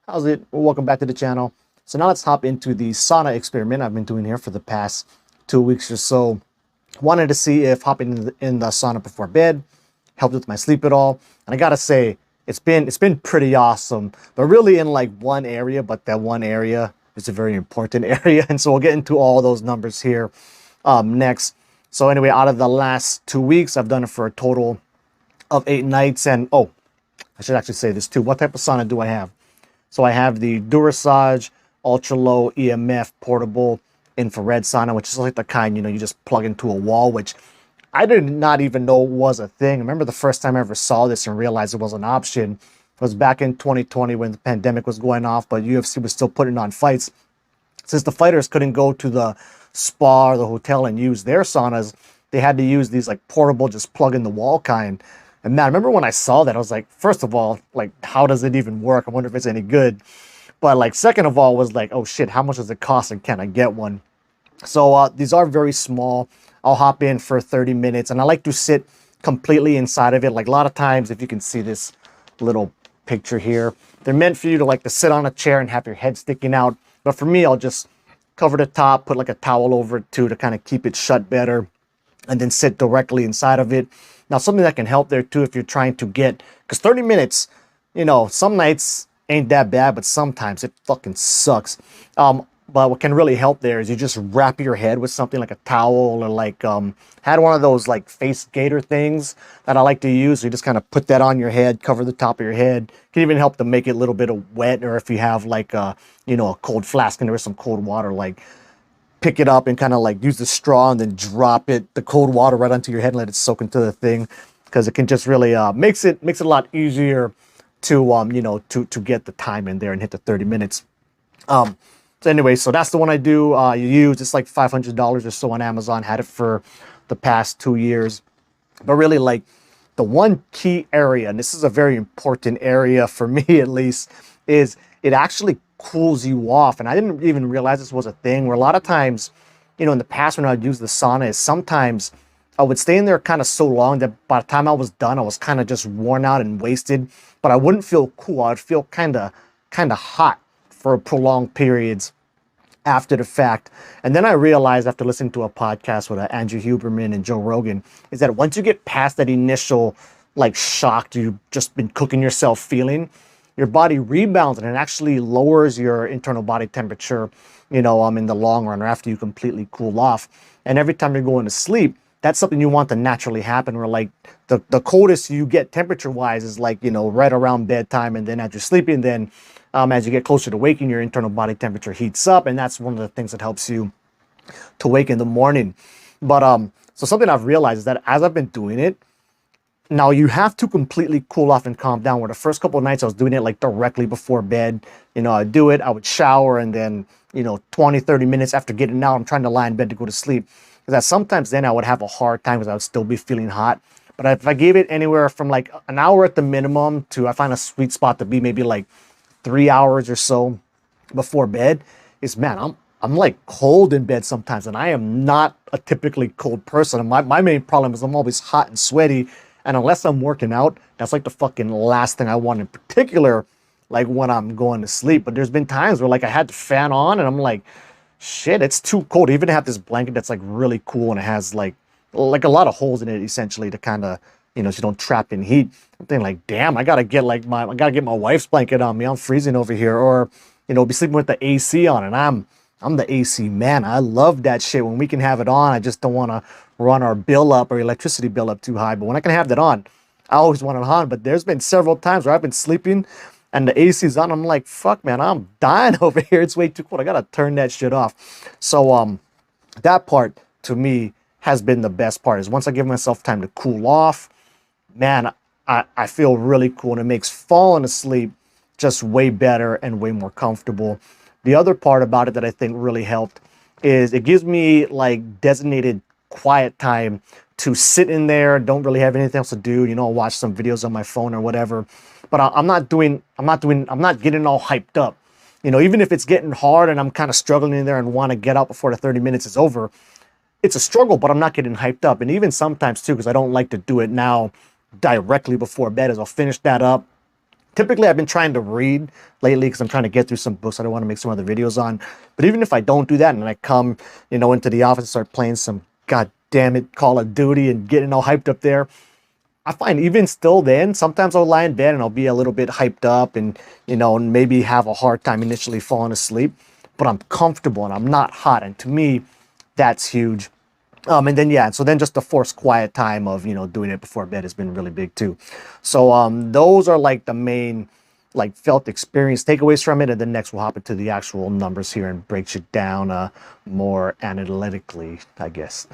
How's it? Welcome back to the channel. So now let's hop into the sauna experiment I've been doing here for the past 2 weeks or so. Wanted to see if hopping in the sauna before bed helped with my sleep at all. And I gotta say, it's been pretty awesome. But really in like one area, but that one area is a very important area. And so we'll get into all those numbers here next. So anyway, out of the last 2 weeks, I've done it for a total of 8 nights. And oh, I should actually say this too. What type of sauna do I have? So I have the Durasage ultra low EMF portable infrared sauna, which is like the kind, you just plug into a wall, which I did not even know was a thing. I remember the first time I ever saw this and realized it was an option. It was back in 2020 when the pandemic was going off, but UFC was still putting on fights. Since the fighters couldn't go to the spa or the hotel and use their saunas, they had to use these like portable, just plug in the wall kind. And man, I remember when I saw that, I was like, first of all, like, how does it even work? I wonder if it's any good. But like, second of all, was like, oh shit, how much does it cost and can I get one? So these are very small. I'll hop in for 30 minutes and I like to sit completely inside of it. Like a lot of times, if you can see this little picture here, they're meant for you to like to sit on a chair and have your head sticking out. But for me, I'll just cover the top, put like a towel over it too to kind of keep it shut better, and then sit directly inside of it. Now, something that can help there too if you're trying to get, because 30 minutes, some nights ain't that bad, but sometimes it fucking sucks. But what can really help there is you just wrap your head with something like a towel or like had one of those like face gaiter things that I like to use. So you just kind of put that on your head, cover the top of your head. Can even help to make it a little bit of wet, or if you have like a cold flask and there is some cold water, like pick it up and kind of like use the straw and then drop the cold water right onto your head and let it soak into the thing, because it can just really makes it a lot easier to to get the time in there and hit the 30 minutes. So anyway, so that's the one I do. You use, it's like $500 or so on Amazon. Had it for the past 2 years. But really, like, the one key area, and this is a very important area for me at least, is it actually cools you off. And I didn't even realize this was a thing, where a lot of times, in the past when I would use the sauna, is sometimes I would stay in there kind of so long that by the time I was done, I was kind of just worn out and wasted. But I wouldn't feel cool. I would feel kind of hot for prolonged periods after the fact. And then I realized after listening to a podcast with Andrew Huberman and Joe Rogan, is that once you get past that initial like shock you've just been cooking yourself feeling, your body rebounds and it actually lowers your internal body temperature, in the long run, or after you completely cool off. And every time you're going to sleep, that's something you want to naturally happen, where like the coldest you get temperature wise is like, right around bedtime. And then as you're sleeping, then as you get closer to waking, your internal body temperature heats up, and that's one of the things that helps you to wake in the morning. But so something I've realized is that as I've been doing it, now you have to completely cool off and calm down. Where the first couple of nights I was doing it like directly before bed, I'd do it, I would shower, and then 20, 30 minutes after getting out, I'm trying to lie in bed to go to sleep. Because that sometimes then I would have a hard time because I would still be feeling hot. But if I gave it anywhere from like an hour at the minimum to, I find a sweet spot to be maybe like 3 hours or so before bed, is, man, I'm like cold in bed sometimes, and I am not a typically cold person. And my main problem is I'm always hot and sweaty, and unless I'm working out, that's like the fucking last thing I want, in particular like when I'm going to sleep. But there's been times where like I had the fan on and I'm like, shit, it's too cold. I even have this blanket that's like really cool, and it has like a lot of holes in it essentially to kind of, so you don't trap in heat. I'm thinking like, damn, I gotta get my wife's blanket on me. I'm freezing over here. Or, be sleeping with the AC on, and I'm the AC man. I love that shit. When we can have it on, I just don't want to run our bill up or electricity bill up too high. But when I can have that on, I always want it on. But there's been several times where I've been sleeping and the AC's on. I'm like, fuck, man, I'm dying over here. It's way too cold. I gotta turn that shit off. So that part to me has been the best part, is once I give myself time to cool off, man, I feel really cool, and it makes falling asleep just way better and way more comfortable. The other part about it that I think really helped is it gives me like designated quiet time to sit in there, don't really have anything else to do, watch some videos on my phone or whatever. But I'm not getting all hyped up. Even if it's getting hard and I'm kind of struggling in there and want to get out before the 30 minutes is over, it's a struggle, but I'm not getting hyped up. And even sometimes too, because I don't like to do it now directly before bed, is I'll finish that up, Typically, I've been trying to read lately because I'm trying to get through some books I don't want to make some other videos on. But even if I don't do that and I come, into the office and start playing some god damn it Call of Duty and getting all hyped up there, I find even still then, sometimes I'll lie in bed and I'll be a little bit hyped up and, maybe have a hard time initially falling asleep. But I'm comfortable and I'm not hot. And to me, that's huge. And then, yeah, so then just the forced quiet time of, doing it before bed has been really big too. So those are like the main, like felt experience takeaways from it. And then next we'll hop into the actual numbers here and breaks it down more analytically, I guess.